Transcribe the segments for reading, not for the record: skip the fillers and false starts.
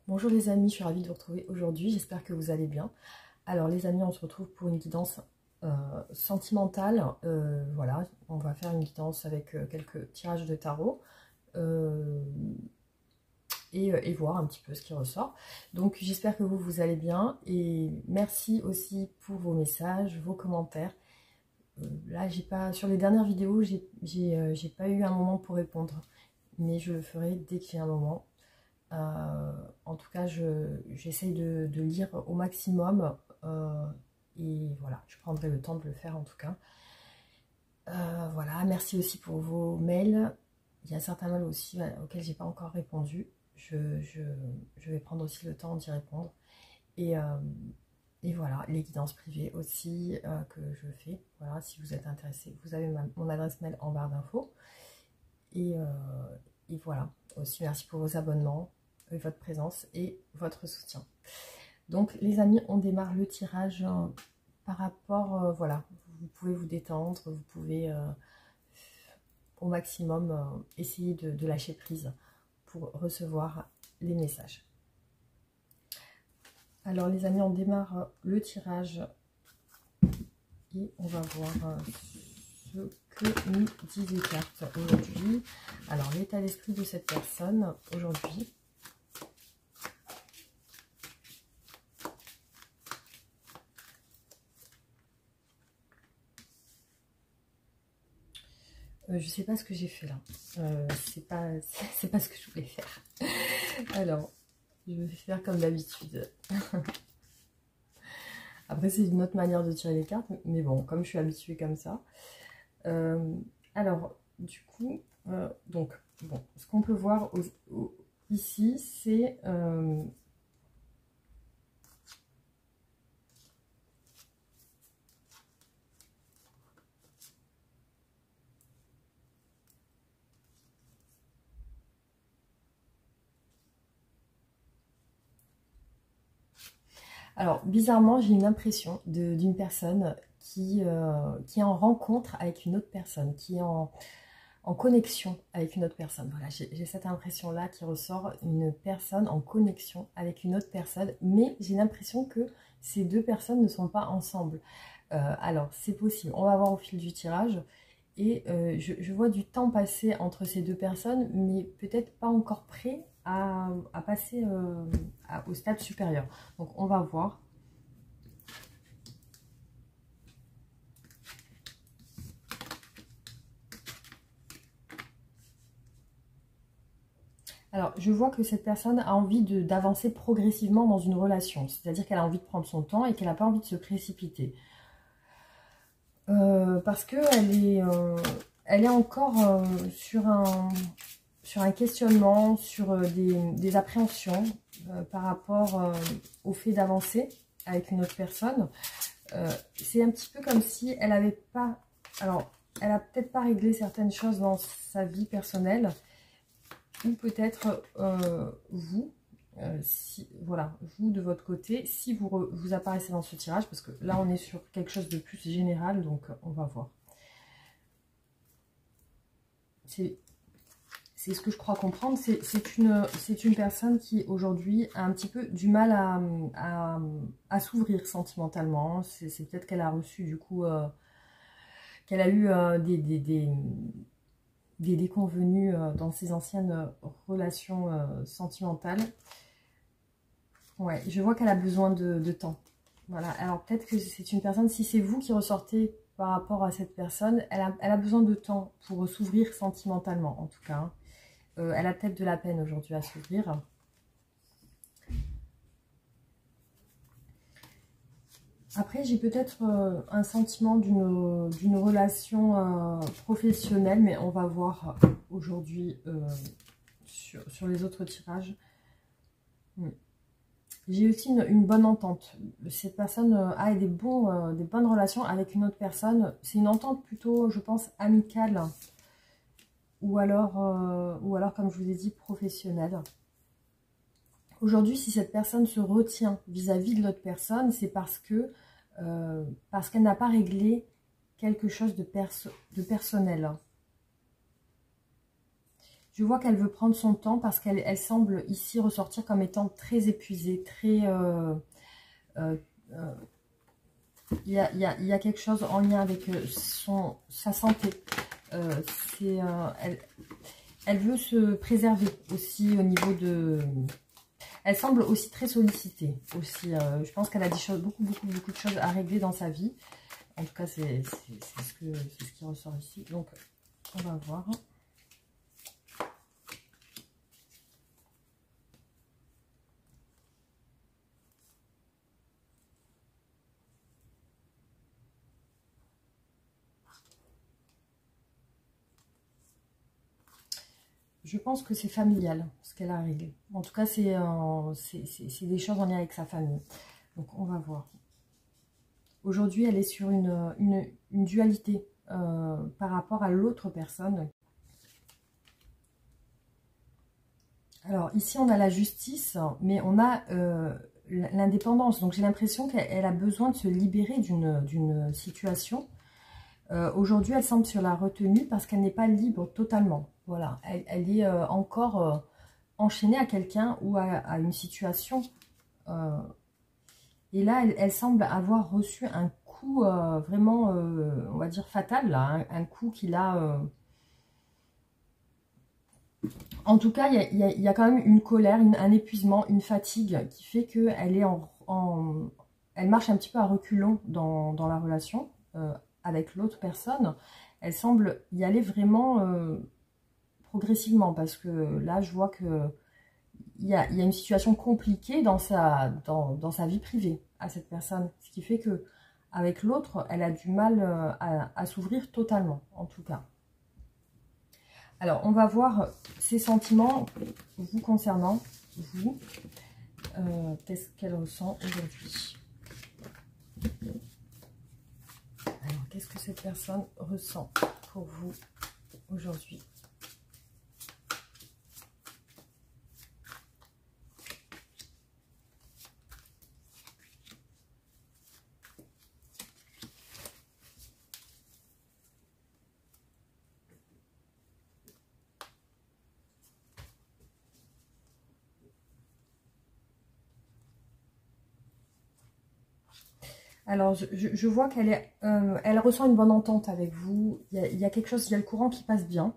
Bonjour les amis, je suis ravie de vous retrouver aujourd'hui, j'espère que vous allez bien. Alors les amis, on se retrouve pour une guidance sentimentale. Voilà, on va faire une guidance avec quelques tirages de tarot et voir un petit peu ce qui ressort. Donc j'espère que vous allez bien et merci aussi pour vos messages, vos commentaires. Là, j'ai pas, sur les dernières vidéos, j'ai pas eu un moment pour répondre, mais je le ferai dès que j'ai un moment. En tout cas, j'essaye de lire au maximum et voilà, je prendrai le temps de le faire en tout cas. Voilà, merci aussi pour vos mails. Il y a certains mails aussi auxquels j'ai pas encore répondu. Je vais prendre aussi le temps d'y répondre. Et voilà, les guidances privées aussi que je fais. Voilà, si vous êtes intéressé, vous avez mon adresse mail en barre d'infos. Et voilà, aussi merci pour vos abonnements, votre présence et votre soutien. Donc les amis, on démarre le tirage par rapport, voilà, vous pouvez vous détendre, vous pouvez au maximum essayer de lâcher prise pour recevoir les messages. Alors les amis, on démarre le tirage et on va voir ce que nous disent les cartes aujourd'hui. Alors l'état d'esprit de cette personne aujourd'hui. Je sais pas ce que j'ai fait là. C'est pas ce que je voulais faire. Alors, je vais faire comme d'habitude. Après, c'est une autre manière de tirer les cartes, mais bon, comme je suis habituée comme ça. Alors, du coup, donc, bon, ce qu'on peut voir ici, c'est alors, bizarrement, j'ai une impression d'une personne qui est en rencontre avec une autre personne, qui est en connexion avec une autre personne. Voilà, j'ai cette impression-là qui ressort, une personne en connexion avec une autre personne, mais j'ai l'impression que ces deux personnes ne sont pas ensemble. Alors, c'est possible, on va voir au fil du tirage, et je vois du temps passer entre ces deux personnes, mais peut-être pas encore prêt à passer au stade supérieur. Donc, on va voir. Alors, je vois que cette personne a envie d'avancer progressivement dans une relation. C'est-à-dire qu'elle a envie de prendre son temps et qu'elle n'a pas envie de se précipiter. Parce elle est encore sur un questionnement, sur des appréhensions par rapport au fait d'avancer avec une autre personne. C'est un petit peu comme si elle n'avait pas... Alors, elle n'a peut-être pas réglé certaines choses dans sa vie personnelle. Ou peut-être vous, voilà, vous de votre côté, si vous apparaissez dans ce tirage, parce que là on est sur quelque chose de plus général, donc on va voir. C'est ce que je crois comprendre, c'est une personne qui aujourd'hui a un petit peu du mal à s'ouvrir sentimentalement. C'est peut-être qu'elle a reçu du coup, qu'elle a eu des déconvenus dans ses anciennes relations sentimentales. Ouais, je vois qu'elle a besoin de temps. Voilà, alors peut-être que c'est une personne, si c'est vous qui ressortez par rapport à cette personne, elle a besoin de temps pour s'ouvrir sentimentalement, en tout cas. Elle a peut-être de la peine aujourd'hui à s'ouvrir. Après, j'ai peut-être un sentiment d'une relation professionnelle, mais on va voir aujourd'hui sur les autres tirages. J'ai aussi une bonne entente. Cette personne a des bonnes relations avec une autre personne. C'est une entente plutôt, je pense, amicale. Ou alors, comme je vous ai dit, professionnelle. Aujourd'hui, si cette personne se retient vis-à-vis de l'autre personne, c'est parce qu'elle n'a pas réglé quelque chose de personnel. Je vois qu'elle veut prendre son temps parce qu'elle semble ici ressortir comme étant très épuisée, très... il y a quelque chose en lien avec sa santé. Elle veut se préserver aussi au niveau de... Elle semble aussi très sollicitée. Aussi, je pense qu'elle a des choses, beaucoup de choses à régler dans sa vie. En tout cas, c'est ce qui ressort ici. Donc, on va voir. Je pense que c'est familial, ce qu'elle a réglé. En tout cas, c'est des choses en lien avec sa famille. Donc, on va voir. Aujourd'hui, elle est sur une dualité par rapport à l'autre personne. Alors, ici, on a la justice, mais on a l'indépendance. Donc, j'ai l'impression qu'elle a besoin de se libérer d'une situation. Aujourd'hui, elle semble sur la retenue parce qu'elle n'est pas libre totalement. Voilà, elle est encore enchaînée à quelqu'un ou à une situation. Et là, elle semble avoir reçu un coup vraiment, on va dire, fatal, là, un coup qui l'a... En tout cas, il y a quand même une colère, un épuisement, une fatigue qui fait qu'elle est elle marche un petit peu à reculons dans la relation avec l'autre personne. Elle semble y aller vraiment progressivement parce que là, je vois que il y a une situation compliquée dans sa vie privée à cette personne. Ce qui fait que avec l'autre, elle a du mal à s'ouvrir totalement, en tout cas. Alors, on va voir ses sentiments vous concernant, vous. Qu'est-ce qu'elle ressent aujourd'hui? Alors, qu'est-ce que cette personne ressent pour vous aujourd'hui? Alors, je vois elle ressent une bonne entente avec vous. Il y a quelque chose, il y a le courant qui passe bien.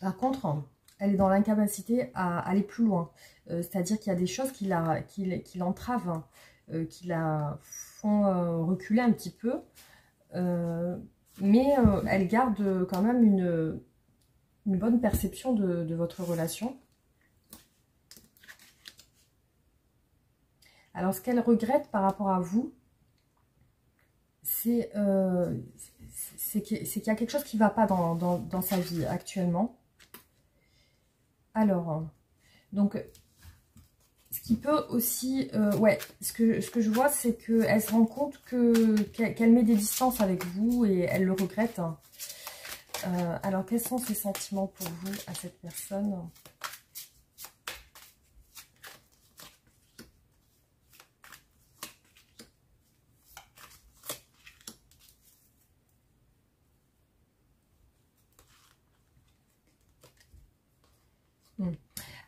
Par contre, elle est dans l'incapacité à aller plus loin. C'est-à-dire qu'il y a des choses qui l'entravent, qui la font reculer un petit peu. Mais elle garde quand même une bonne perception de votre relation. Alors, ce qu'elle regrette par rapport à vous, c'est qu'il y a quelque chose qui ne va pas dans sa vie actuellement. Alors, donc, ce qui peut aussi... ouais, ce que je vois, c'est qu'elle se rend compte qu'elle met des distances avec vous et elle le regrette. Alors, quels sont ses sentiments pour vous à cette personne ?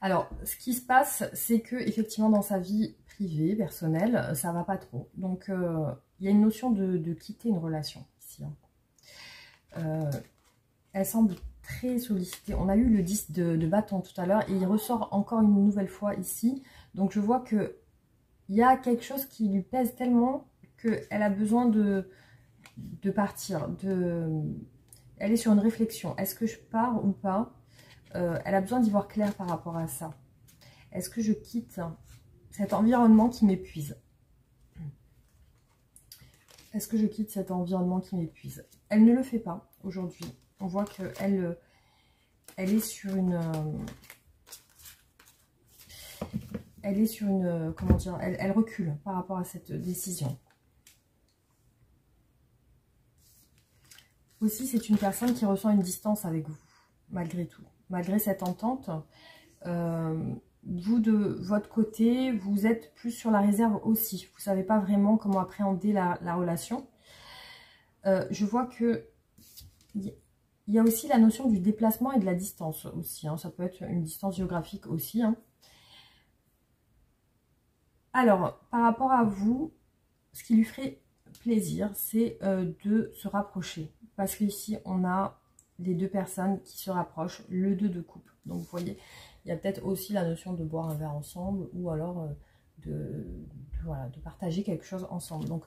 Alors, ce qui se passe, c'est que effectivement dans sa vie privée, personnelle, ça va pas trop. Donc, il y a une notion de quitter une relation ici. Elle semble très sollicitée. On a eu le 10 de bâton tout à l'heure et il ressort encore une nouvelle fois ici. Donc, je vois que il y a quelque chose qui lui pèse tellement qu'elle a besoin de partir. Elle est sur une réflexion. Est-ce que je pars ou pas ? Elle a besoin d'y voir clair par rapport à ça. Est-ce que je quitte cet environnement qui m'épuise? Est-ce que je quitte cet environnement qui m'épuise? Elle ne le fait pas aujourd'hui. On voit qu'elle est sur une... Elle est sur une... Comment dire? Elle recule par rapport à cette décision. Aussi, c'est une personne qui ressent une distance avec vous, malgré tout. Malgré cette entente, vous, de votre côté, vous êtes plus sur la réserve aussi. Vous ne savez pas vraiment comment appréhender la relation. Je vois que il il y a aussi la notion du déplacement et de la distance aussi. Hein. Ça peut être une distance géographique aussi. Hein. Alors, par rapport à vous, ce qui lui ferait plaisir, c'est de se rapprocher. Parce qu'ici, on a les deux personnes qui se rapprochent, le 2 de coupe. Donc, vous voyez, il y a peut-être aussi la notion de boire un verre ensemble ou alors voilà, de partager quelque chose ensemble. Donc,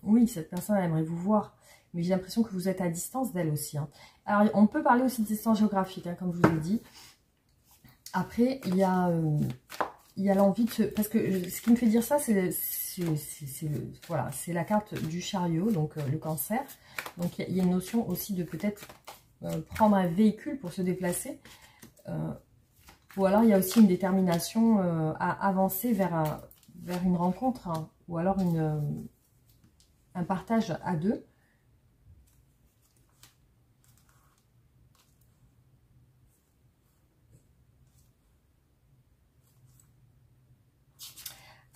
oui, cette personne elle aimerait vous voir, mais j'ai l'impression que vous êtes à distance d'elle aussi. Hein. Alors, on peut parler aussi de distance géographique, hein, comme je vous ai dit. Après, il y a l'envie de se... Parce que ce qui me fait dire ça, c'est voilà, la carte du chariot, donc le cancer. Donc, il y a une notion aussi de peut-être prendre un véhicule pour se déplacer. Ou alors, il y a aussi une détermination à avancer vers une rencontre, hein, ou alors un partage à deux.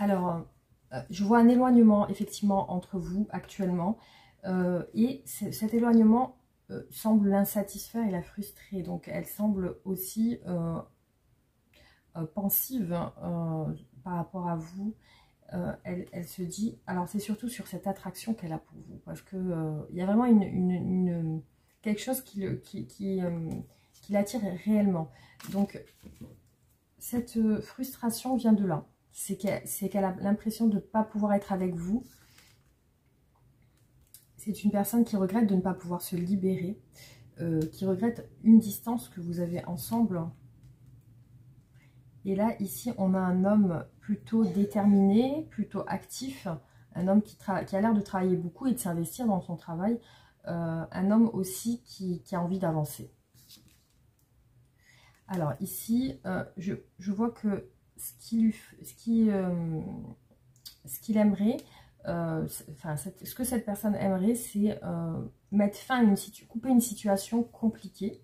Alors, je vois un éloignement, effectivement, entre vous actuellement. Et cet éloignement semble l'insatisfaire et la frustrer. Donc, elle semble aussi pensive par rapport à vous. Elle se dit... Alors, c'est surtout sur cette attraction qu'elle a pour vous. Parce qu'il y a vraiment quelque chose qui l'attire réellement. Donc, cette frustration vient de là. C'est qu'elle a l'impression de ne pas pouvoir être avec vous. C'est une personne qui regrette de ne pas pouvoir se libérer, qui regrette une distance que vous avez ensemble. Et là, ici, on a un homme plutôt déterminé, plutôt actif, un homme qui a l'air de travailler beaucoup et de s'investir dans son travail, un homme aussi qui a envie d'avancer. Alors ici, je vois que ce qu'il aimerait, ce que cette personne aimerait, c'est mettre fin à couper une situation compliquée.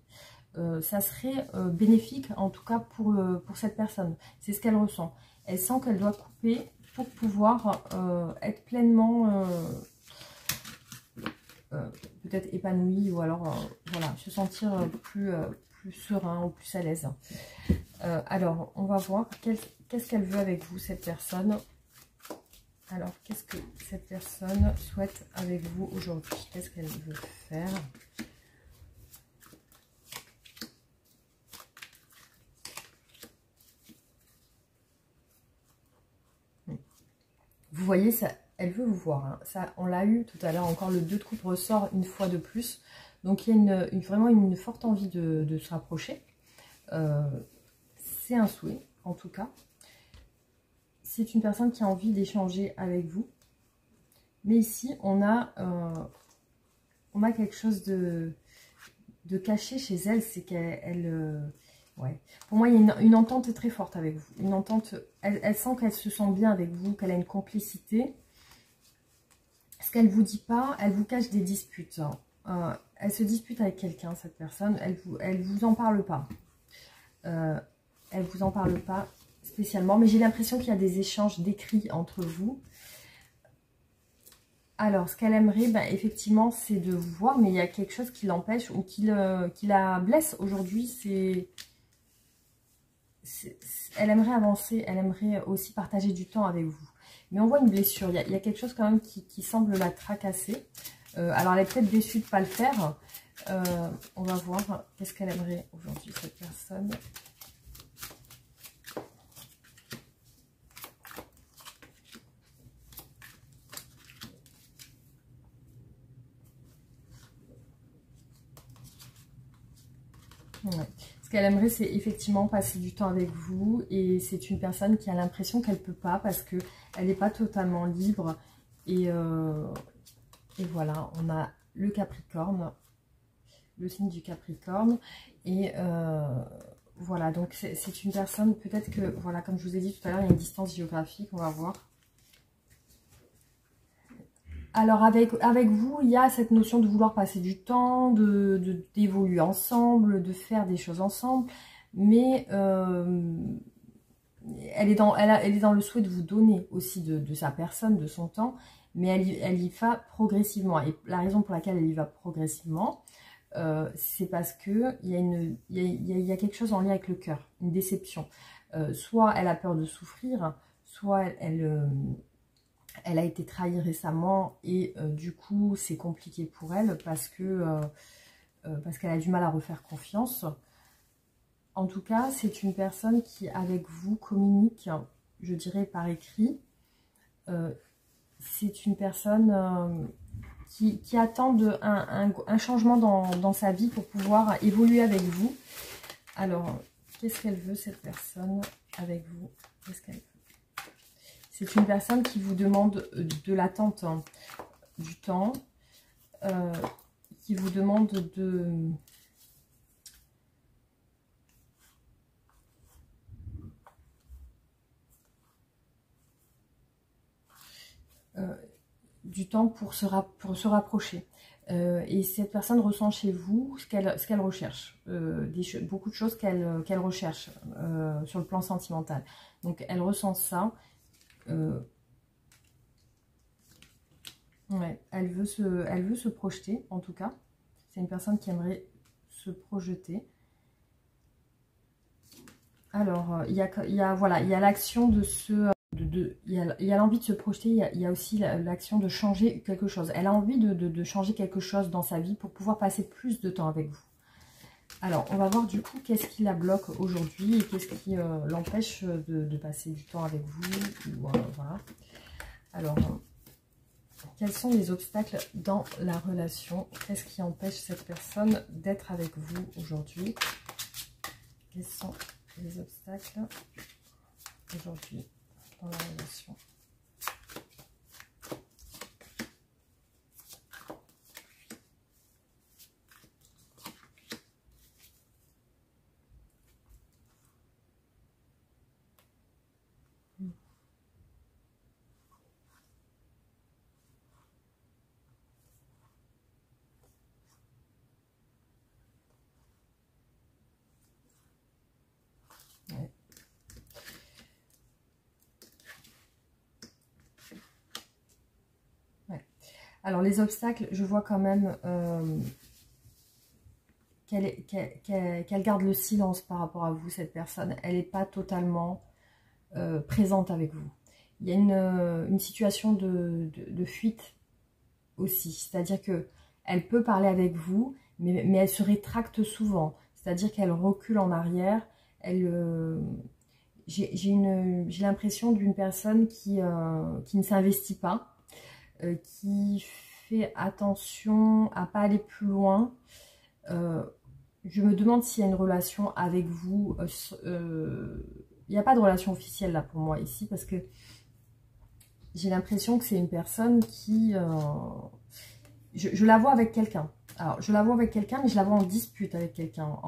Ça serait bénéfique, en tout cas pour cette personne. C'est ce qu'elle ressent. Elle sent qu'elle doit couper pour pouvoir être pleinement peut-être épanouie ou alors voilà, se sentir plus serein ou plus à l'aise. Alors, on va voir qu'est-ce qu'elle veut avec vous, cette personne. Alors, qu'est-ce que cette personne souhaite avec vous aujourd'hui? Qu'est-ce qu'elle veut faire? Vous voyez, ça, elle veut vous voir. Hein. Ça, on l'a eu tout à l'heure. Encore le 2 de coupe ressort une fois de plus. Donc, il y a vraiment une forte envie de se rapprocher. C'est un souhait, en tout cas. C'est une personne qui a envie d'échanger avec vous. Mais ici, on a quelque chose de caché chez elle. C'est qu'elle... ouais. Pour moi, il y a une entente très forte avec vous. Une entente... Elle sent qu'elle se sent bien avec vous, qu'elle a une complicité. Ce qu'elle ne vous dit pas, elle vous cache des disputes. Elle se dispute avec quelqu'un, cette personne. Elle vous en parle pas. Elle vous en parle pas spécialement. Mais j'ai l'impression qu'il y a des échanges d'écrits entre vous. Alors, ce qu'elle aimerait, ben, effectivement, c'est de vous voir. Mais il y a quelque chose qui l'empêche ou qui la blesse aujourd'hui. Elle aimerait avancer. Elle aimerait aussi partager du temps avec vous. Mais on voit une blessure. Il y a quelque chose quand même qui semble la tracasser. Alors, elle est peut-être déçue de ne pas le faire. On va voir qu'est-ce qu'elle aimerait aujourd'hui, cette personne. Ouais. Ce qu'elle aimerait, c'est effectivement passer du temps avec vous. Et c'est une personne qui a l'impression qu'elle ne peut pas parce qu'elle n'est pas totalement libre. Et voilà, on a le Capricorne, le signe du Capricorne. Et voilà, donc c'est une personne, peut-être que, voilà, comme je vous ai dit tout à l'heure, il y a une distance géographique, on va voir. Alors avec vous, il y a cette notion de vouloir passer du temps, d'évoluer ensemble, de faire des choses ensemble, mais elle est dans le souhait de vous donner aussi de sa personne, de son temps, mais elle y va progressivement. Et la raison pour laquelle elle y va progressivement, c'est parce que il y a quelque chose en lien avec le cœur, une déception. Soit elle a peur de souffrir, soit elle a été trahie récemment et du coup c'est compliqué pour elle parce qu'elle a du mal à refaire confiance. En tout cas, c'est une personne qui avec vous communique, je dirais par écrit. C'est une personne qui attend un changement dans sa vie pour pouvoir évoluer avec vous. Alors, qu'est-ce qu'elle veut cette personne avec vous? Qu'est-ce qu'elle veut? C'est une personne qui vous demande de l'attente, hein, du temps, qui vous demande du temps pour se rapprocher. Et cette personne ressent chez vous ce qu'elle recherche, beaucoup de choses qu'elle recherche sur le plan sentimental. Donc elle ressent ça. Ouais, elle veut se projeter, en tout cas. C'est une personne qui aimerait se projeter. Alors, il y a l'action de il y a l'envie de se projeter, il y a aussi l'action de changer quelque chose. Elle a envie de changer quelque chose dans sa vie pour pouvoir passer plus de temps avec vous. Alors, on va voir du coup qu'est-ce qui la bloque aujourd'hui et qu'est-ce qui l'empêche de passer du temps avec vous. Voilà. Alors, quels sont les obstacles dans la relation? Qu'est-ce qui empêche cette personne d'être avec vous aujourd'hui? Quels sont les obstacles aujourd'hui dans la relation? Ouais. Ouais. Alors les obstacles, je vois quand même qu'elle garde le silence par rapport à vous, cette personne. Elle n'est pas totalement présente avec vous. Il y a une situation de fuite aussi, c'est-à-dire que elle peut parler avec vous, mais elle se rétracte souvent, c'est-à-dire qu'elle recule en arrière. J'ai l'impression d'une personne qui ne s'investit pas, qui fait attention à pas aller plus loin. Je me demande s'il y a une relation avec vous. Il n'y a pas de relation officielle là pour moi ici, parce que j'ai l'impression que c'est une personne qui... je la vois avec quelqu'un. Alors, je la vois avec quelqu'un, mais je la vois en dispute avec quelqu'un.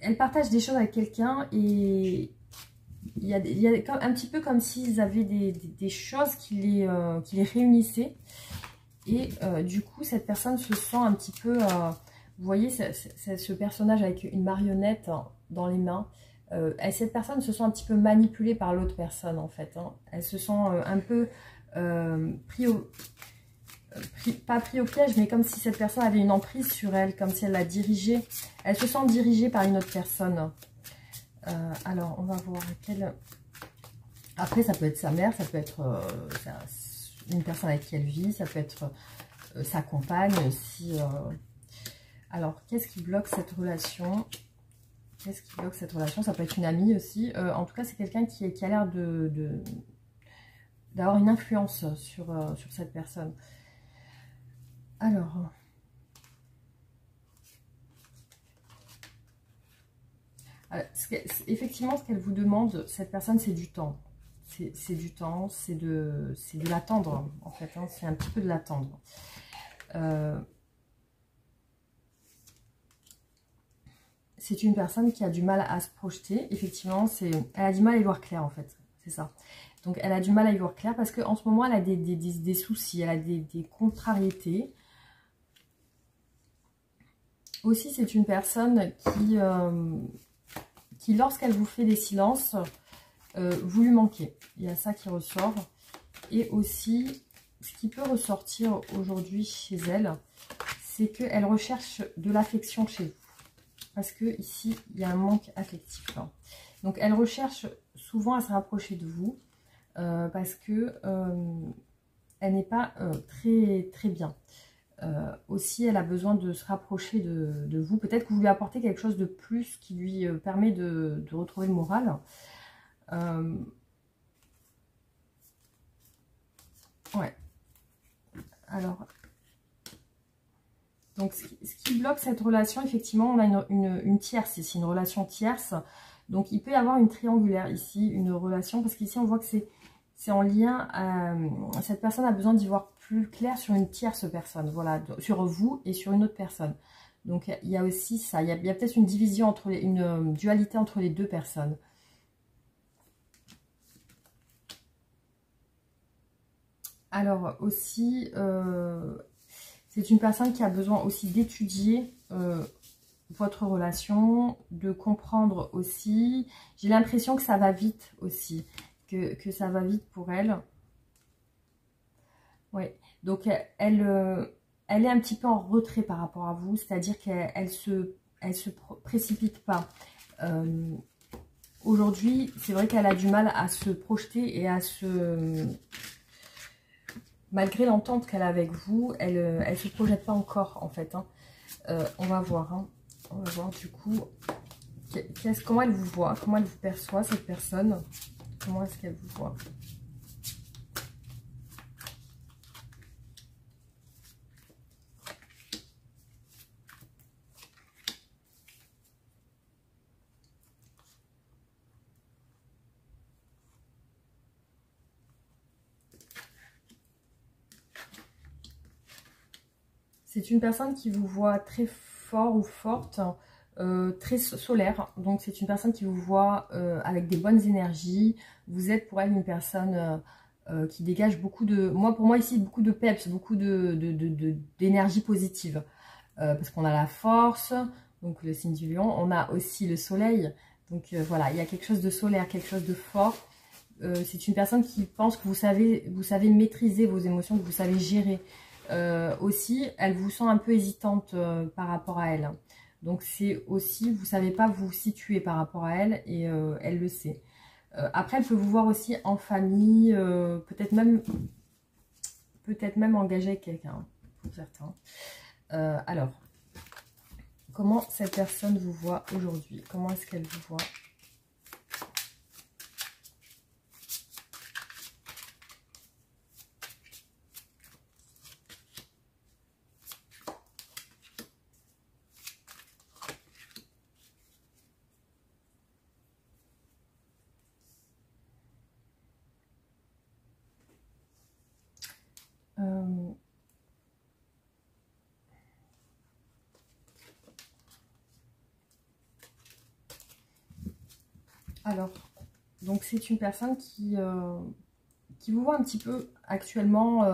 Elle partage des choses avec quelqu'un et il y a un petit peu comme s'ils avaient des choses qui les réunissaient. Et du coup, cette personne se sent un petit peu... vous voyez, ce personnage avec une marionnette dans les mains. Cette personne se sent un petit peu manipulée par l'autre personne, en fait. Hein. Elle se sent un peu pas pris au piège, mais comme si cette personne avait une emprise sur elle, comme si elle la dirigeait. Elle se sent dirigée par une autre personne. Alors, on va voir quelle... Après, ça peut être sa mère, ça peut être une personne avec qui elle vit, ça peut être sa compagne aussi. Alors, qu'est-ce qui bloque cette relation? Qu'est-ce qui bloque cette relation? Ça peut être une amie aussi. En tout cas, c'est quelqu'un qui a l'air d'avoir une influence sur cette personne. Alors... effectivement, ce qu'elle vous demande, cette personne, c'est du temps. C'est du temps, c'est de l'attendre, en fait. Hein, c'est un petit peu de l'attendre. C'est une personne qui a du mal à se projeter. Effectivement, elle a du mal à y voir clair, en fait. C'est ça. Donc, elle a du mal à y voir clair parce qu'en ce moment, elle a des soucis, elle a des contrariétés. Aussi, c'est une personne qui lorsqu'elle vous fait des silences, vous lui manquez. Il y a ça qui ressort. Et aussi, ce qui peut ressortir aujourd'hui chez elle, c'est qu'elle recherche de l'affection chez vous. Parce que ici, il y a un manque affectif. Hein. Donc, elle recherche souvent à se rapprocher de vous parce que elle n'est pas très bien. Aussi, elle a besoin de se rapprocher de vous. Peut-être que vous lui apportez quelque chose de plus qui lui permet de retrouver le moral. Ouais. Alors, donc ce qui bloque cette relation, effectivement, on a une tierce ici, une relation tierce. Donc, il peut y avoir une triangulaire ici, une relation, parce qu'ici, on voit que c'est en lien. Cette personne a besoin d'y voir plus clair sur une tierce personne, voilà, sur vous et sur une autre personne. Donc, il y a aussi ça. Il y a peut-être une division, une dualité entre les deux personnes. Alors, aussi, c'est une personne qui a besoin aussi d'étudier votre relation, de comprendre aussi. J'ai l'impression que ça va vite aussi, que ça va vite pour elle. Ouais, donc elle est un petit peu en retrait par rapport à vous, c'est-à-dire qu'elle se précipite pas. Aujourd'hui, c'est vrai qu'elle a du mal à se projeter et à se... Malgré l'entente qu'elle a avec vous, elle ne se projette pas encore en fait. Hein. On va voir. Hein. On va voir du coup comment elle vous voit, comment elle vous perçoit cette personne. Comment est-ce qu'elle vous voit? C'est une personne qui vous voit très fort ou forte, très solaire. Donc, c'est une personne qui vous voit avec des bonnes énergies. Vous êtes pour elle une personne qui dégage beaucoup de... Pour moi ici, beaucoup de peps, beaucoup d'énergie positive. Parce qu'on a la force, donc le signe du lion. On a aussi le soleil. Donc, voilà, il y a quelque chose de solaire, quelque chose de fort. C'est une personne qui pense que vous savez maîtriser vos émotions, que vous savez gérer. Aussi, elle vous sent un peu hésitante par rapport à elle. Donc, c'est aussi, vous ne savez pas vous situer par rapport à elle et elle le sait. Après, elle peut vous voir aussi en famille, peut-être même engagée avec quelqu'un, pour certains. Alors, comment cette personne vous voit aujourd'hui? Comment est-ce qu'elle vous voit? Alors, donc c'est une personne qui vous voit un petit peu actuellement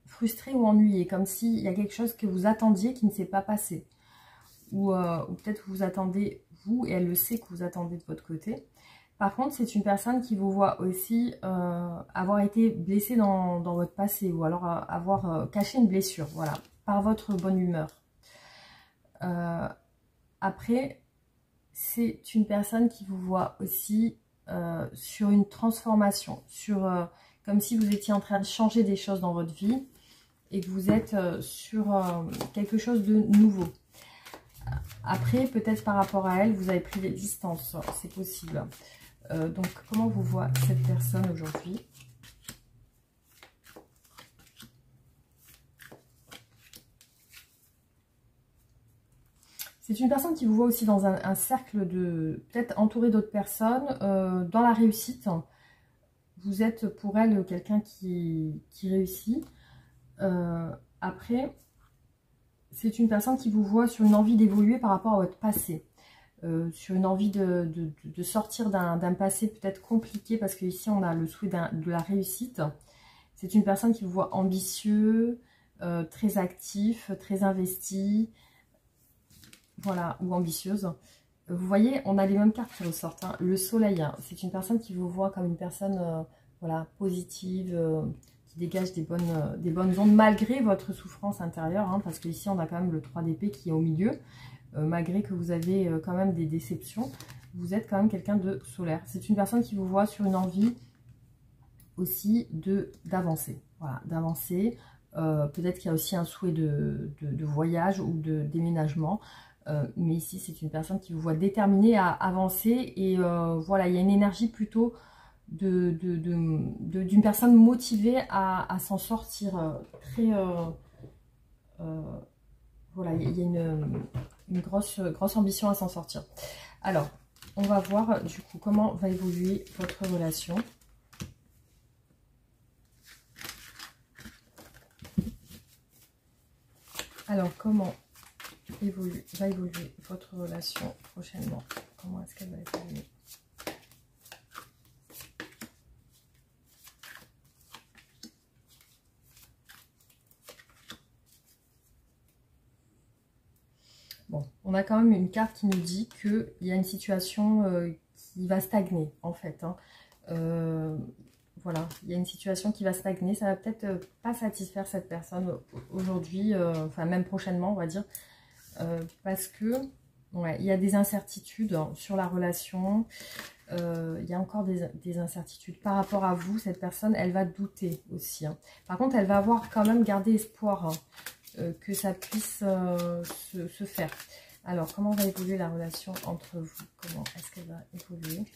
frustré ou ennuyé, comme s'il y a quelque chose que vous attendiez qui ne s'est pas passé. Ou peut-être vous attendez, vous, et elle le sait que vous attendez de votre côté. Par contre, c'est une personne qui vous voit aussi avoir été blessée dans votre passé, ou alors avoir caché une blessure, voilà, par votre bonne humeur. Après, c'est une personne qui vous voit aussi sur une transformation, comme si vous étiez en train de changer des choses dans votre vie et que vous êtes sur quelque chose de nouveau. Après, peut-être par rapport à elle, vous avez pris des distances, c'est possible. Donc, comment vous voit cette personne aujourd'hui ? C'est une personne qui vous voit aussi dans un cercle de... peut-être entouré d'autres personnes, dans la réussite. Vous êtes pour elle quelqu'un qui réussit. Après, c'est une personne qui vous voit sur une envie d'évoluer par rapport à votre passé. Sur une envie de sortir d'un passé peut-être compliqué, parce qu'ici on a le souhait de la réussite. C'est une personne qui vous voit ambitieux, très actif, très investi, voilà, ou ambitieuse. Vous voyez, on a les mêmes cartes qui ressortent. Hein. Le soleil, hein, c'est une personne qui vous voit comme une personne voilà, positive, qui dégage des bonnes ondes malgré votre souffrance intérieure, hein, parce qu'ici on a quand même le 3 d'épée qui est au milieu, malgré que vous avez quand même des déceptions, vous êtes quand même quelqu'un de solaire. C'est une personne qui vous voit sur une envie aussi d'avancer, voilà, d'avancer. Peut-être qu'il y a aussi un souhait de voyage ou de déménagement, mais ici c'est une personne qui vous voit déterminée à avancer, et voilà, il y a une énergie plutôt d'une personne motivée à s'en sortir, très voilà, il y a une grosse ambition à s'en sortir. Alors, on va voir du coup comment va évoluer votre relation. Alors, comment va évoluer votre relation prochainement? Comment est-ce qu'elle va évoluer? Bon, on a quand même une carte qui nous dit qu'il y a une situation qui va stagner, en fait. Hein. Voilà, il y a une situation qui va stagner. Ça va peut-être pas satisfaire cette personne aujourd'hui, enfin même prochainement, on va dire. Parce que, ouais, il y a des incertitudes sur la relation. Il y a encore des incertitudes par rapport à vous. Cette personne, elle va douter aussi. Hein. Par contre, elle va avoir quand même gardé espoir, hein, que ça puisse se faire. Alors, comment va évoluer la relation entre vous? Comment est-ce qu'elle va évoluer?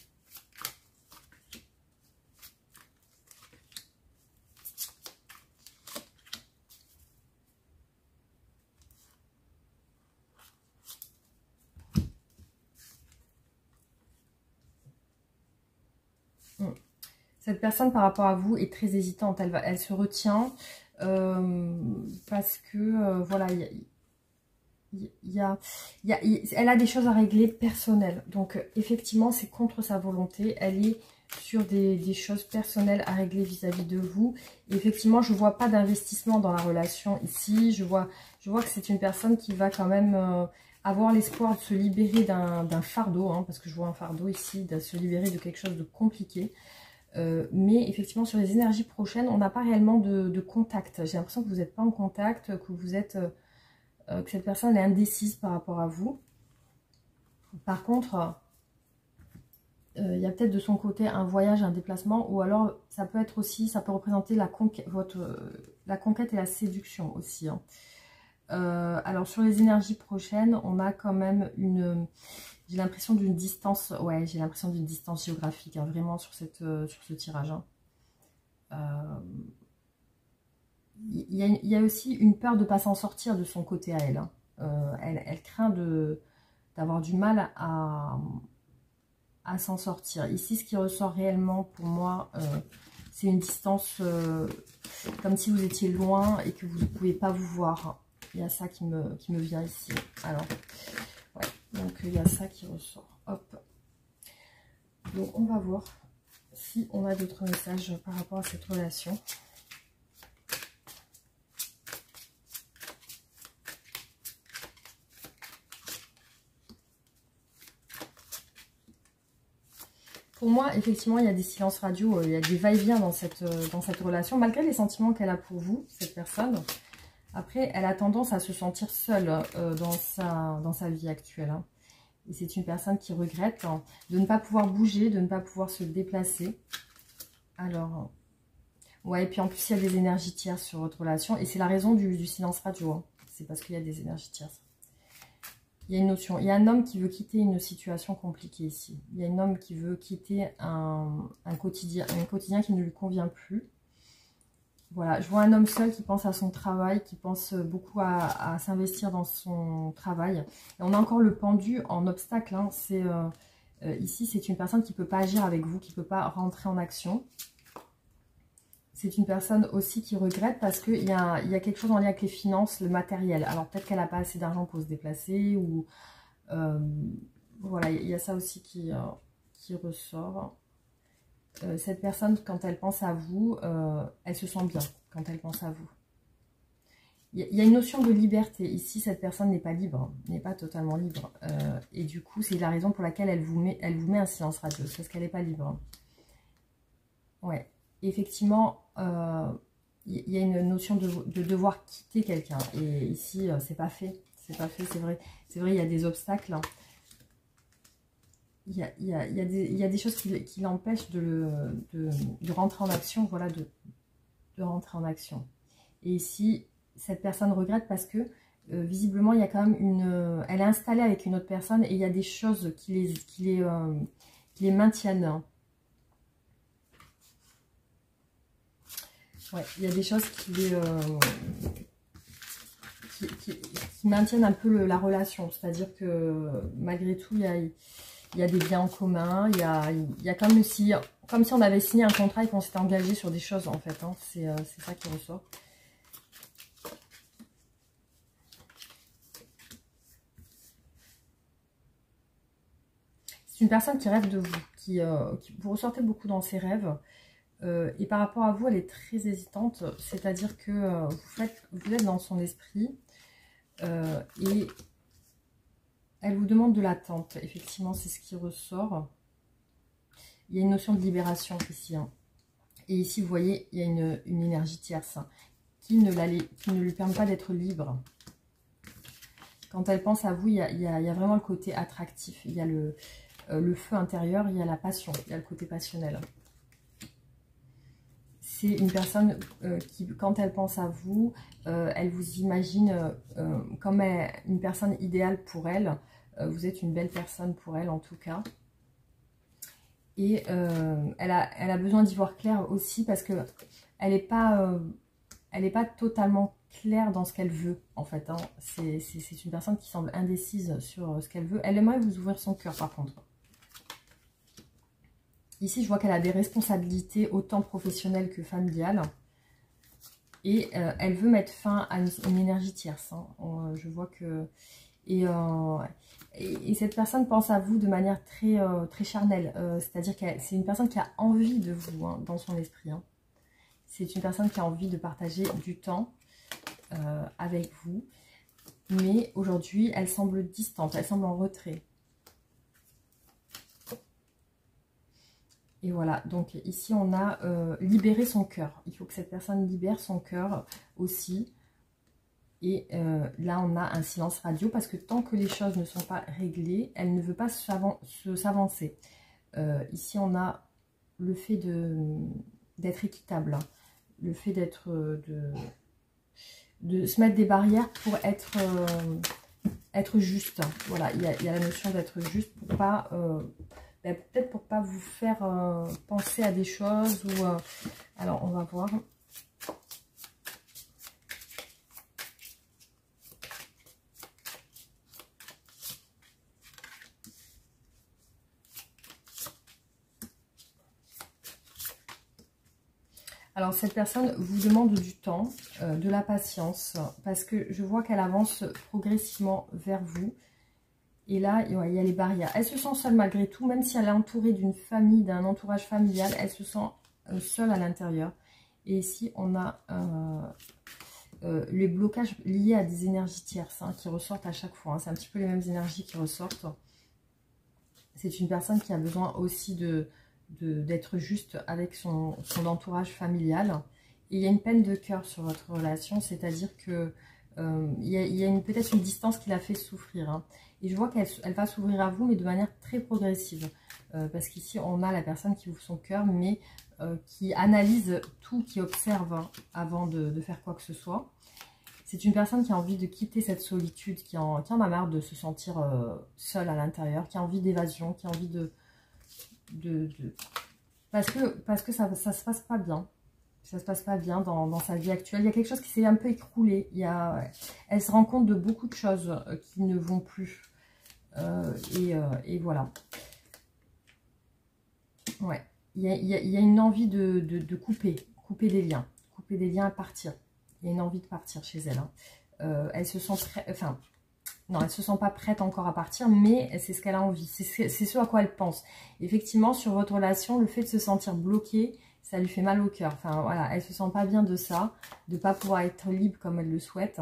Cette personne, par rapport à vous, est très hésitante. Elle se retient parce que, voilà, elle a des choses à régler personnelles. Donc, effectivement, c'est contre sa volonté. Elle est sur des choses personnelles à régler vis-à-vis de vous. Et effectivement, je ne vois pas d'investissement dans la relation ici. Je vois que c'est une personne qui va quand même avoir l'espoir de se libérer d'un fardeau, hein, parce que je vois un fardeau ici, de se libérer de quelque chose de compliqué. Mais effectivement, sur les énergies prochaines, on n'a pas réellement de contact. J'ai l'impression que vous n'êtes pas en contact, que vous êtes... que cette personne est indécise par rapport à vous. Par contre, il y a peut-être de son côté un voyage, un déplacement, ou alors ça peut être aussi, ça peut représenter la conquête et la séduction aussi. Hein. Alors sur les énergies prochaines, on a quand même j'ai l'impression d'une distance, ouais, j'ai l'impression d'une distance géographique, hein, vraiment sur ce tirage. Hein. Il y a aussi une peur de ne pas s'en sortir de son côté à elle. Hein. Elle craint d'avoir du mal à s'en sortir. Ici, ce qui ressort réellement pour moi, c'est une distance comme si vous étiez loin et que vous ne pouvez pas vous voir. Il y a ça qui me vient ici. Alors, ouais, donc il y a ça qui ressort. Hop. Donc, on va voir si on a d'autres messages par rapport à cette relation. Pour moi, effectivement, il y a des silences radio, il y a des va-et-vient dans cette relation, malgré les sentiments qu'elle a pour vous, cette personne. Après, elle a tendance à se sentir seule dans sa vie actuelle. Hein. Et c'est une personne qui regrette, hein, de ne pas pouvoir bouger, de ne pas pouvoir se déplacer. Alors, ouais, et puis en plus, il y a des énergies tierces sur votre relation. Et c'est la raison du silence radio. Hein. C'est parce qu'il y a des énergies tierces. Il y a une notion, il y a un homme qui veut quitter une situation compliquée ici. Il y a un homme qui veut quitter un quotidien qui ne lui convient plus. Voilà, je vois un homme seul qui pense à son travail, qui pense beaucoup à s'investir dans son travail. Et on a encore le pendu en obstacle. Hein. Ici, c'est une personne qui ne peut pas agir avec vous, qui ne peut pas rentrer en action. C'est une personne aussi qui regrette parce qu'il y a quelque chose en lien avec les finances, le matériel. Alors peut-être qu'elle n'a pas assez d'argent pour se déplacer ou... voilà, il y a ça aussi qui ressort. Cette personne, quand elle pense à vous, elle se sent bien quand elle pense à vous. Il y a une notion de liberté. Ici, cette personne n'est pas libre, n'est pas totalement libre. Et du coup, c'est la raison pour laquelle elle vous met un silence radio, parce qu'elle n'est pas libre. Ouais. Effectivement, il y a une notion de devoir quitter quelqu'un. Et ici, c'est pas fait. C'est pas fait, c'est vrai. C'est vrai, il y a des obstacles. Il y a des choses qui l'empêchent de rentrer en action. Voilà, de rentrer en action. Et ici, cette personne regrette parce que visiblement, il y a quand même elle est installée avec une autre personne et il y a des choses qui les maintiennent. Ouais, il y a des choses qui maintiennent un peu la relation. C'est-à-dire que malgré tout, il y a des biens en commun. Il y a comme si on avait signé un contrat et qu'on s'était engagé sur des choses en fait. Hein. C'est ça qui ressort. C'est une personne qui rêve de vous, qui vous ressortez beaucoup dans ses rêves. Et par rapport à vous, elle est très hésitante. C'est-à-dire que vous êtes dans son esprit et elle vous demande de l'attente. Effectivement, c'est ce qui ressort. Il y a une notion de libération ici. Hein. Et ici, vous voyez, il y a une énergie tierce hein, qui ne lui permet pas d'être libre. Quand elle pense à vous, il y a vraiment le côté attractif. Il y a le feu intérieur, il y a la passion, il y a le côté passionnel. C'est une personne qui, quand elle pense à vous, elle vous imagine comme une personne idéale pour elle. Vous êtes une belle personne pour elle, en tout cas. Et elle a besoin d'y voir clair aussi parce que elle n'est pas totalement claire dans ce qu'elle veut, en fait. Hein. C'est une personne qui semble indécise sur ce qu'elle veut. Elle aimerait vous ouvrir son cœur, par contre. Ici, je vois qu'elle a des responsabilités autant professionnelles que familiales. Et elle veut mettre fin à une énergie tierce. Hein. Je vois que... Et cette personne pense à vous de manière très charnelle. C'est-à-dire que c'est une personne qui a envie de vous hein, dans son esprit. Hein. C'est une personne qui a envie de partager du temps avec vous. Mais aujourd'hui, elle semble distante, elle semble en retrait. Et voilà, donc ici on a libéré son cœur. Il faut que cette personne libère son cœur aussi. Et là on a un silence radio parce que tant que les choses ne sont pas réglées, elle ne veut pas s'avancer. Ici on a le fait d'être équitable. Le fait de se mettre des barrières pour être juste. Voilà, il y a la notion d'être juste pour pas... peut-être pour pas vous faire penser à des choses ou alors on va voir. Alors cette personne vous demande du temps, de la patience parce que je vois qu'elle avance progressivement vers vous. Et là, il y a les barrières. Elle se sent seule malgré tout, même si elle est entourée d'une famille, d'un entourage familial, elle se sent seule à l'intérieur. Et ici, on a les blocages liés à des énergies tierces hein, qui ressortent à chaque fois. Hein. C'est un petit peu les mêmes énergies qui ressortent. C'est une personne qui a besoin aussi d'être juste avec son entourage familial. Et il y a une peine de cœur sur votre relation, c'est-à-dire que il y a peut-être une distance qui la fait souffrir. Hein. Et je vois qu'elle va s'ouvrir à vous, mais de manière très progressive. Parce qu'ici, on a la personne qui ouvre son cœur, mais qui analyse tout, qui observe hein, avant de faire quoi que ce soit. C'est une personne qui a envie de quitter cette solitude, qui en a marre de se sentir seule à l'intérieur, qui a envie d'évasion, qui a envie parce que ça se passe pas bien. Ça se passe pas bien dans sa vie actuelle. Il y a quelque chose qui s'est un peu écroulé. Elle se rend compte de beaucoup de choses qui ne vont plus. Et voilà. Ouais. Il y a une envie de couper des liens. Couper des liens à partir. Il y a une envie de partir chez elle. Hein. Elle se sent enfin, non, elle ne se sent pas prête encore à partir, mais c'est ce qu'elle a envie. C'est ce à quoi elle pense. Effectivement, sur votre relation, le fait de se sentir bloquée, ça lui fait mal au cœur. Enfin, voilà, elle ne se sent pas bien de ça, de ne pas pouvoir être libre comme elle le souhaite.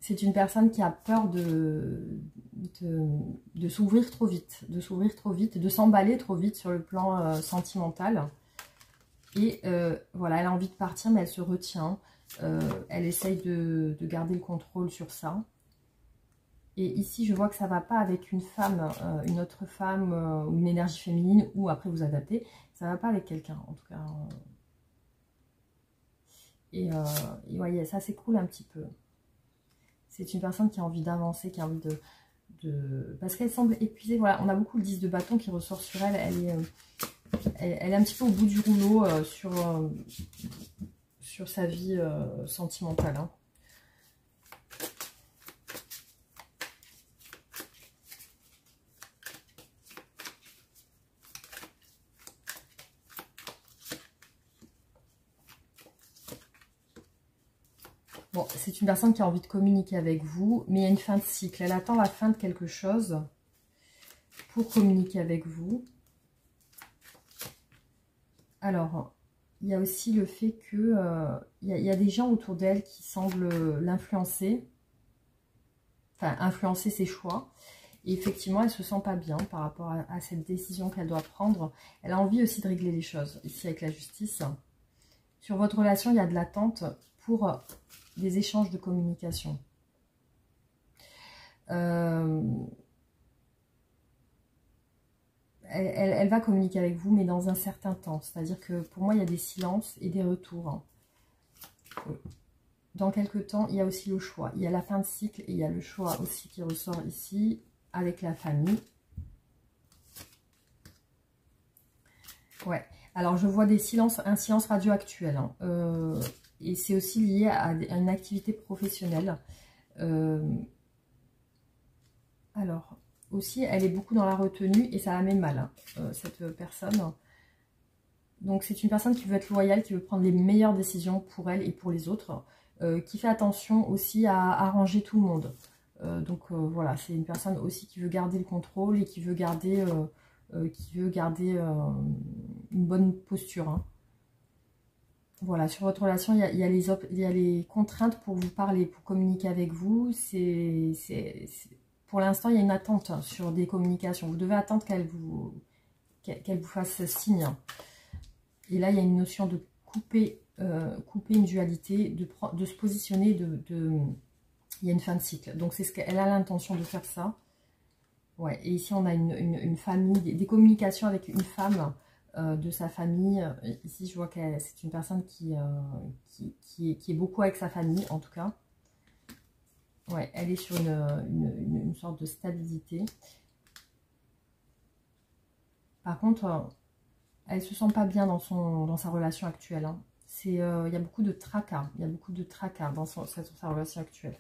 C'est une personne qui a peur de s'ouvrir trop vite, de s'emballer trop vite sur le plan sentimental. Et voilà, elle a envie de partir, mais elle se retient. Elle essaye de garder le contrôle sur ça. Et ici, je vois que ça ne va pas avec une femme, une autre femme, ou une énergie féminine, ou après vous adaptez. Ça ne va pas avec quelqu'un, en tout cas. Et voyez, ça s'écroule un petit peu. C'est une personne qui a envie d'avancer, qui a envie parce qu'elle semble épuisée. Voilà, on a beaucoup le 10 de bâton qui ressort sur elle. Elle est un petit peu au bout du rouleau sur sa vie sentimentale. Hein. Bon, c'est une personne qui a envie de communiquer avec vous, mais il y a une fin de cycle. Elle attend la fin de quelque chose pour communiquer avec vous. Alors, il y a aussi le fait que il y a des gens autour d'elle qui semblent l'influencer, enfin influencer ses choix. Et effectivement, elle ne se sent pas bien par rapport à cette décision qu'elle doit prendre. Elle a envie aussi de régler les choses, ici avec la justice. Sur votre relation, il y a de l'attente pour des échanges de communication. Elle va communiquer avec vous, mais dans un certain temps. C'est-à-dire que pour moi, il y a des silences et des retours. Dans quelques temps, il y a aussi le choix. Il y a la fin de cycle et il y a le choix aussi qui ressort ici avec la famille. Ouais. Alors, je vois des silences, un silence radioactuel. Hein. Et c'est aussi lié à une activité professionnelle. Alors, aussi, elle est beaucoup dans la retenue et ça la met mal, hein, cette personne. Donc, c'est une personne qui veut être loyale, qui veut prendre les meilleures décisions pour elle et pour les autres, qui fait attention aussi à arranger tout le monde. Voilà, c'est une personne aussi qui veut garder le contrôle et qui veut garder, une bonne posture. Hein. Voilà, sur votre relation, il y a les contraintes pour vous parler, pour communiquer avec vous. Pour l'instant, il y a une attente sur des communications. Vous devez attendre qu'elle vous fasse signe. Et là, il y a une notion de couper une dualité, de se positionner, il y a une fin de cycle. Donc, c'est ce qu'elle a l'intention de faire ça. Ouais, et ici, on a une famille, des communications avec une femme de sa famille. Ici, je vois que c'est une personne qui est beaucoup avec sa famille, en tout cas. Ouais, elle est sur une sorte de stabilité. Par contre, elle ne se sent pas bien dans sa relation actuelle. Hein. Il y a beaucoup de tracas. Il y a beaucoup de tracas dans sa relation actuelle.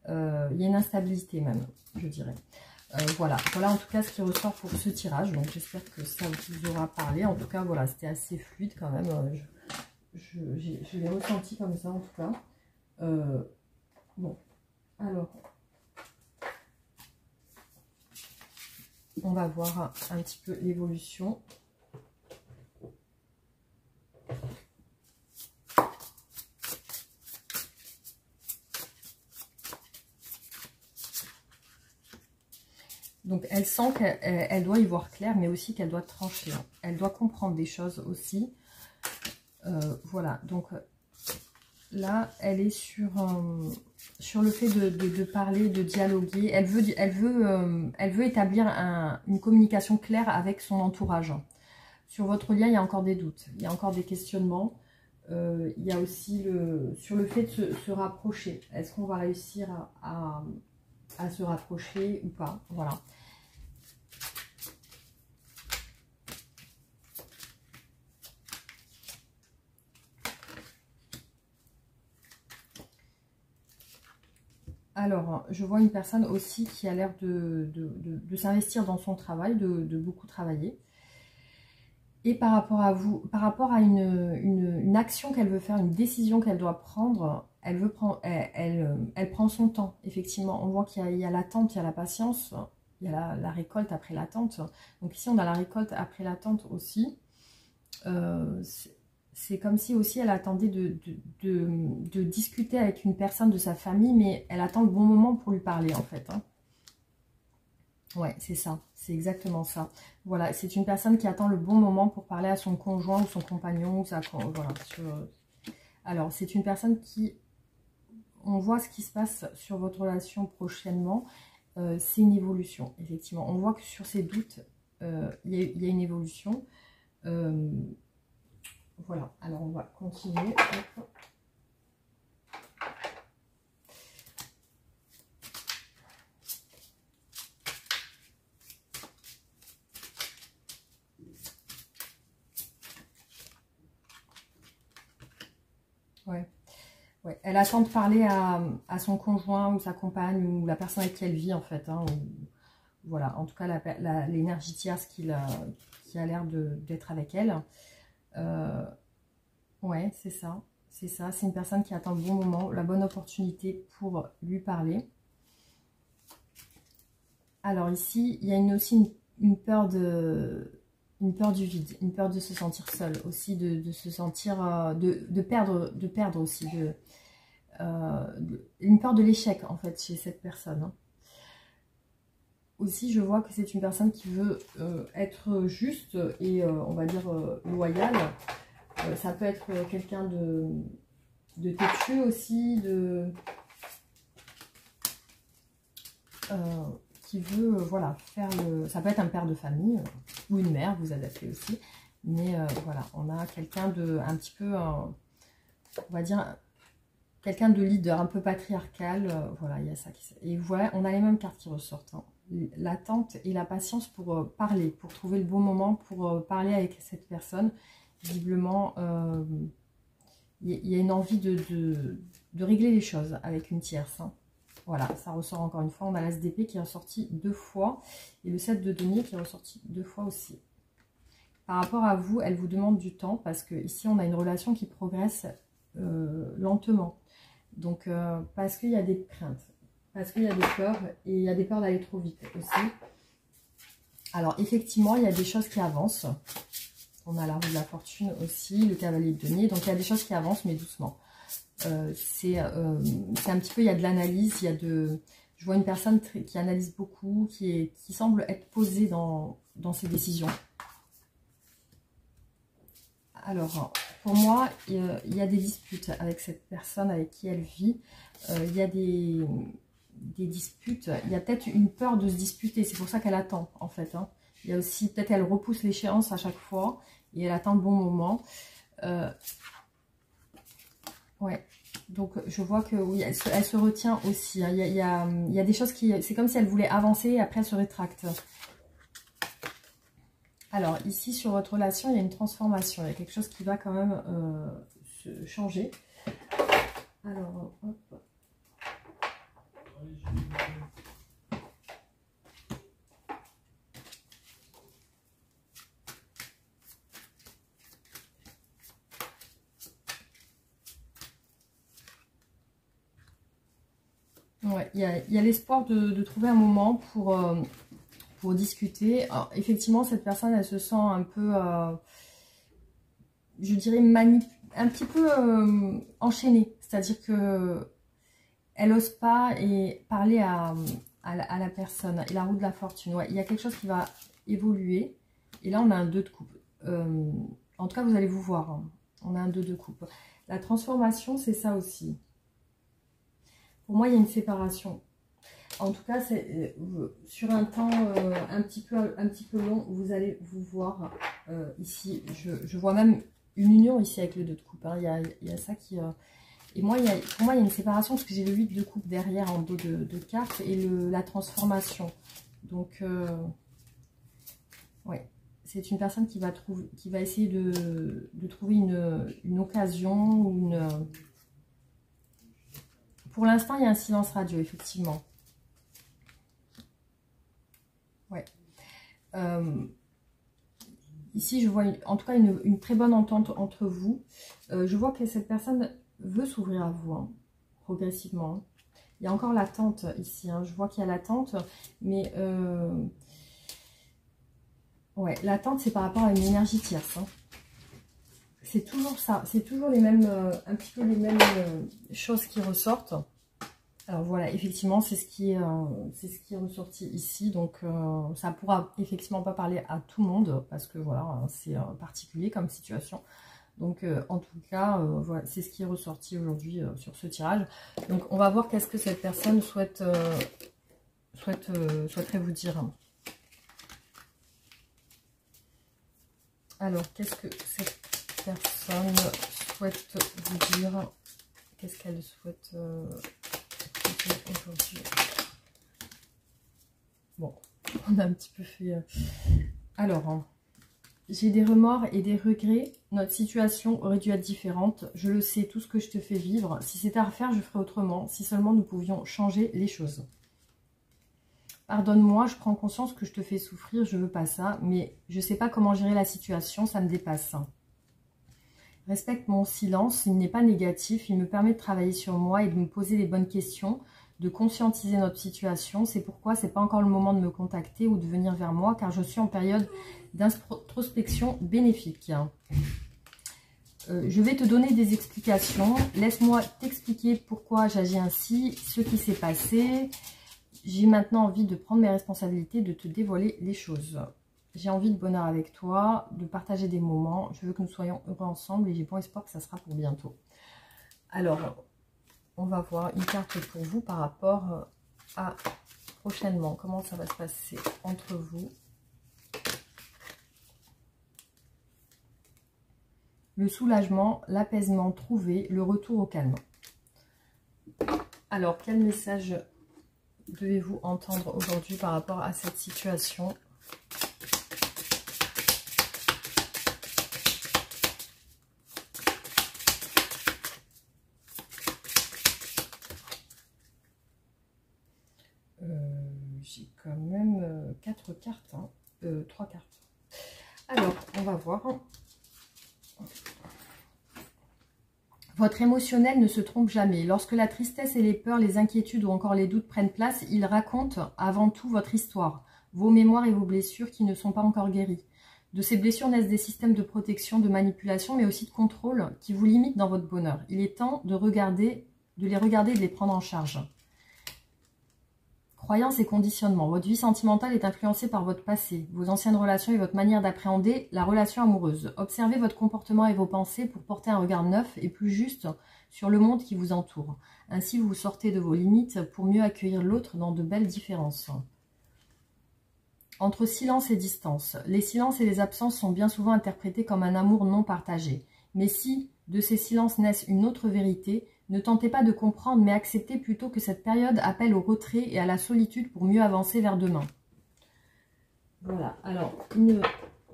Il y a une instabilité même, je dirais. Voilà en tout cas ce qui ressort pour ce tirage. Donc j'espère que ça vous aura parlé. En tout cas, voilà, c'était assez fluide quand même. Je l'ai ressenti comme ça en tout cas. Bon, alors, on va voir un petit peu l'évolution. Donc, elle sent qu'elle doit y voir clair, mais aussi qu'elle doit trancher. Elle doit comprendre des choses aussi. Voilà, donc là, elle est sur le fait de parler, de dialoguer. Elle veut établir une communication claire avec son entourage. Sur votre lien, il y a encore des doutes, il y a encore des questionnements. Il y a aussi sur le fait de se rapprocher. Est-ce qu'on va réussir à se rapprocher ou pas? Voilà. Alors, je vois une personne aussi qui a l'air de s'investir dans son travail, de beaucoup travailler. Et par rapport à vous, par rapport à une action qu'elle veut faire, une décision qu'elle doit prendre, elle prend son temps. Effectivement, on voit qu'il y a l'attente, il y a la patience, il y a la récolte après l'attente. Donc ici, on a la récolte après l'attente aussi. C'est comme si aussi elle attendait de discuter avec une personne de sa famille, mais elle attend le bon moment pour lui parler en fait. Hein. Ouais, c'est ça, c'est exactement ça. Voilà, c'est une personne qui attend le bon moment pour parler à son conjoint ou son compagnon. Ou voilà, alors, c'est une personne qui... On voit ce qui se passe sur votre relation prochainement. C'est une évolution, effectivement. On voit que sur ces doutes, il y a une évolution. Voilà, alors on va continuer. Hop. Ouais. Ouais. Elle attend de parler à son conjoint ou sa compagne ou la personne avec qui elle vit en fait. Hein, voilà, en tout cas l'énergie tierce qui a l'air d'être avec elle. Ouais, c'est ça. C'est ça. C'est une personne qui attend le bon moment, la bonne opportunité pour lui parler. Alors ici, il y a aussi une peur du vide, une peur de se sentir seul, aussi de se sentir, de perdre aussi, une peur de l'échec en fait chez cette personne. Hein. Aussi, je vois que c'est une personne qui veut être juste et on va dire loyale. Ça peut être quelqu'un de têtu aussi, qui veut voilà, faire le... Ça peut être un père de famille ou une mère, vous adaptez aussi. Mais voilà, on a quelqu'un de un petit peu, on va dire, quelqu'un de leader, un peu patriarcal. Voilà, il y a ça. Et voilà, on a les mêmes cartes qui ressortent. Hein. L'attente et la patience pour parler, pour trouver le bon moment pour parler avec cette personne. Visiblement, il y a une envie de régler les choses avec une tierce. Hein. Voilà, ça ressort encore une fois. On a l'As d'épée qui est ressorti 2 fois et le 7 de denier qui est ressorti 2 fois aussi. Par rapport à vous, elle vous demande du temps parce que ici on a une relation qui progresse lentement. Donc, parce qu'il y a des craintes, parce qu'il y a des peurs et il y a des peurs d'aller trop vite aussi. Alors, effectivement, il y a des choses qui avancent. On a la roue de la fortune aussi, le cavalier de denier. Donc, il y a des choses qui avancent, mais doucement. C'est un petit peu, il y a de l'analyse, il y a de... Je vois une personne qui analyse beaucoup, qui semble être posée dans ses décisions. Alors, pour moi, il y a des disputes avec cette personne avec qui elle vit. Il y a des disputes. Il y a peut-être une peur de se disputer. C'est pour ça qu'elle attend, en fait. Hein. Il y a aussi, peut-être, elle repousse l'échéance à chaque fois. Et elle attend le bon moment. Ouais. Donc, je vois que, oui, elle se retient aussi. Hein. Il y a des choses qui... C'est comme si elle voulait avancer et après elle se rétracte. Alors, ici, sur votre relation, il y a une transformation. Il y a quelque chose qui va quand même se changer. Alors, hop. Ouais, il y a l'espoir de trouver un moment pour discuter. Alors, effectivement, cette personne, elle se sent un peu, je dirais, un petit peu enchaînée. C'est-à-dire que elle n'ose pas parler à la personne. Et la roue de la fortune, ouais, il y a quelque chose qui va évoluer. Et là, on a un 2 de coupe. En tout cas, vous allez vous voir. Hein. On a un 2 de coupe. La transformation, c'est ça aussi. Pour moi, il y a une séparation. En tout cas, c'est sur un temps un petit peu long, vous allez vous voir ici. Je vois même une union ici avec le 2 de coupe. Hein. Il y a ça qui... Et moi, pour moi, il y a une séparation parce que j'ai le 8 de coupe derrière en dos de carte et la transformation. Donc, ouais, c'est une personne qui va essayer de trouver une occasion ou une... Pour l'instant, il y a un silence radio, effectivement. Ouais. Ici, je vois en tout cas une très bonne entente entre vous. Je vois que cette personne veut s'ouvrir à vous, hein, progressivement. Il y a encore l'attente ici. Hein. Je vois qu'il y a l'attente, mais ouais, l'attente, c'est par rapport à une énergie tierce. Hein. C'est toujours ça. C'est toujours les mêmes, un petit peu les mêmes choses qui ressortent. Alors voilà, effectivement, c'est ce qui est ressorti ici. Donc ça pourra effectivement pas parler à tout le monde parce que voilà, c'est particulier comme situation. Donc en tout cas, voilà, c'est ce qui est ressorti aujourd'hui sur ce tirage. Donc on va voir qu'est-ce que cette personne souhaiterait vous dire. Alors, qu'est-ce que cette personne souhaite vous dire? Qu'est-ce qu'elle souhaite vous dire aujourd'hui? Bon, on a un petit peu fait... Alors, hein, j'ai des remords et des regrets. Notre situation aurait dû être différente. Je le sais, tout ce que je te fais vivre. Si c'était à refaire, je ferais autrement. Si seulement nous pouvions changer les choses. Pardonne-moi, je prends conscience que je te fais souffrir, je veux pas ça, mais je sais pas comment gérer la situation, ça me dépasse. Respecte mon silence, il n'est pas négatif, il me permet de travailler sur moi et de me poser les bonnes questions, de conscientiser notre situation. C'est pourquoi c'est pas encore le moment de me contacter ou de venir vers moi, car je suis en période d'introspection bénéfique. Je vais te donner des explications. Laisse-moi t'expliquer pourquoi j'agis ainsi, ce qui s'est passé. J'ai maintenant envie de prendre mes responsabilités, de te dévoiler les choses. J'ai envie de bonheur avec toi, de partager des moments. Je veux que nous soyons heureux ensemble et j'ai bon espoir que ça sera pour bientôt. Alors, on va voir une carte pour vous par rapport à prochainement. Comment ça va se passer entre vous? Le soulagement, l'apaisement trouvé, le retour au calme. Alors, quel message devez-vous entendre aujourd'hui par rapport à cette situation? J'ai quand même 4 cartes, hein. 3 cartes. Alors, on va voir. Votre émotionnel ne se trompe jamais. Lorsque la tristesse et les peurs, les inquiétudes ou encore les doutes prennent place, il raconte avant tout votre histoire, vos mémoires et vos blessures qui ne sont pas encore guéries. De ces blessures naissent des systèmes de protection, de manipulation, mais aussi de contrôle qui vous limitent dans votre bonheur. Il est temps de les regarder et de les prendre en charge. Croyances et conditionnements. Votre vie sentimentale est influencée par votre passé, vos anciennes relations et votre manière d'appréhender la relation amoureuse. Observez votre comportement et vos pensées pour porter un regard neuf et plus juste sur le monde qui vous entoure. Ainsi, vous sortez de vos limites pour mieux accueillir l'autre dans de belles différences. Entre silence et distance. Les silences et les absences sont bien souvent interprétés comme un amour non partagé. Mais si de ces silences naissent une autre vérité, ne tentez pas de comprendre, mais acceptez plutôt que cette période appelle au retrait et à la solitude pour mieux avancer vers demain. Voilà, alors, une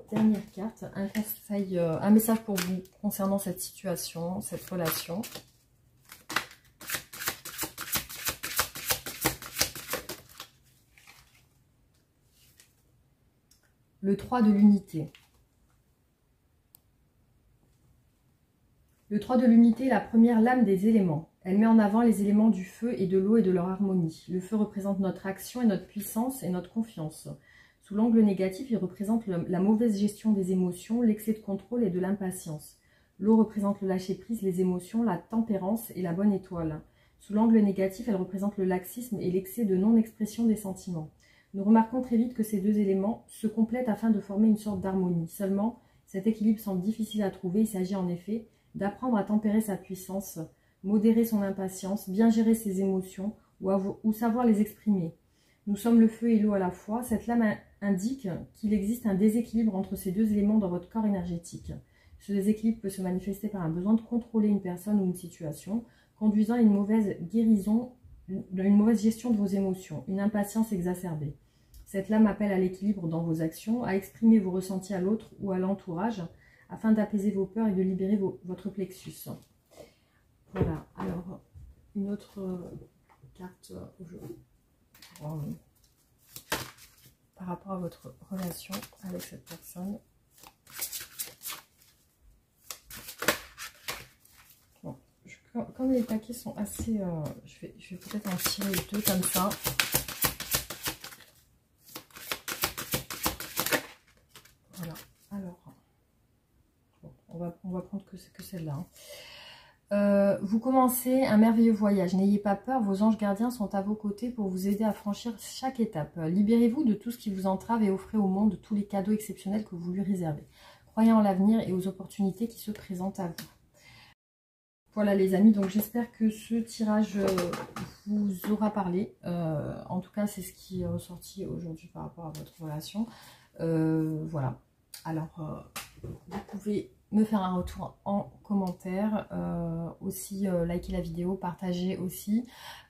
dernière carte, un conseil, un message pour vous concernant cette situation, cette relation. Le 3 de l'unité. Le 3 de l'unité est la première lame des éléments. Elle met en avant les éléments du feu et de l'eau et de leur harmonie. Le feu représente notre action et notre puissance et notre confiance. Sous l'angle négatif, il représente la mauvaise gestion des émotions, l'excès de contrôle et de l'impatience. L'eau représente le lâcher-prise, les émotions, la tempérance et la bonne étoile. Sous l'angle négatif, elle représente le laxisme et l'excès de non-expression des sentiments. Nous remarquons très vite que ces deux éléments se complètent afin de former une sorte d'harmonie. Seulement, cet équilibre semble difficile à trouver. Il s'agit en effet d'apprendre à tempérer sa puissance, modérer son impatience, bien gérer ses émotions ou savoir les exprimer. Nous sommes le feu et l'eau à la fois. Cette lame indique qu'il existe un déséquilibre entre ces deux éléments dans votre corps énergétique. Ce déséquilibre peut se manifester par un besoin de contrôler une personne ou une situation, conduisant à une mauvaise guérison, une mauvaise gestion de vos émotions, une impatience exacerbée. Cette lame appelle à l'équilibre dans vos actions, à exprimer vos ressentis à l'autre ou à l'entourage, afin d'apaiser vos peurs et de libérer votre plexus. Voilà, alors une autre carte aujourd'hui par rapport à votre relation avec cette personne. Bon, comme les paquets sont assez... je vais peut-être en tirer deux comme ça. Voilà, alors... Bon, on va prendre que celle-là. Vous commencez un merveilleux voyage. N'ayez pas peur, vos anges gardiens sont à vos côtés pour vous aider à franchir chaque étape. Libérez-vous de tout ce qui vous entrave et offrez au monde tous les cadeaux exceptionnels que vous lui réservez. Croyez en l'avenir et aux opportunités qui se présentent à vous. Voilà les amis, donc j'espère que ce tirage vous aura parlé. En tout cas, c'est ce qui est ressorti aujourd'hui par rapport à votre relation. Voilà. Alors, vous pouvez me faire un retour en commentaire. Aussi, liker la vidéo, partager aussi.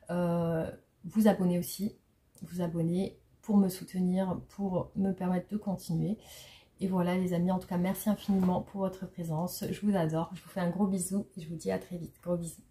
Vous abonner aussi. Vous abonner pour me soutenir, pour me permettre de continuer. Et voilà les amis, en tout cas merci infiniment pour votre présence. Je vous adore, je vous fais un gros bisou et je vous dis à très vite. Gros bisous.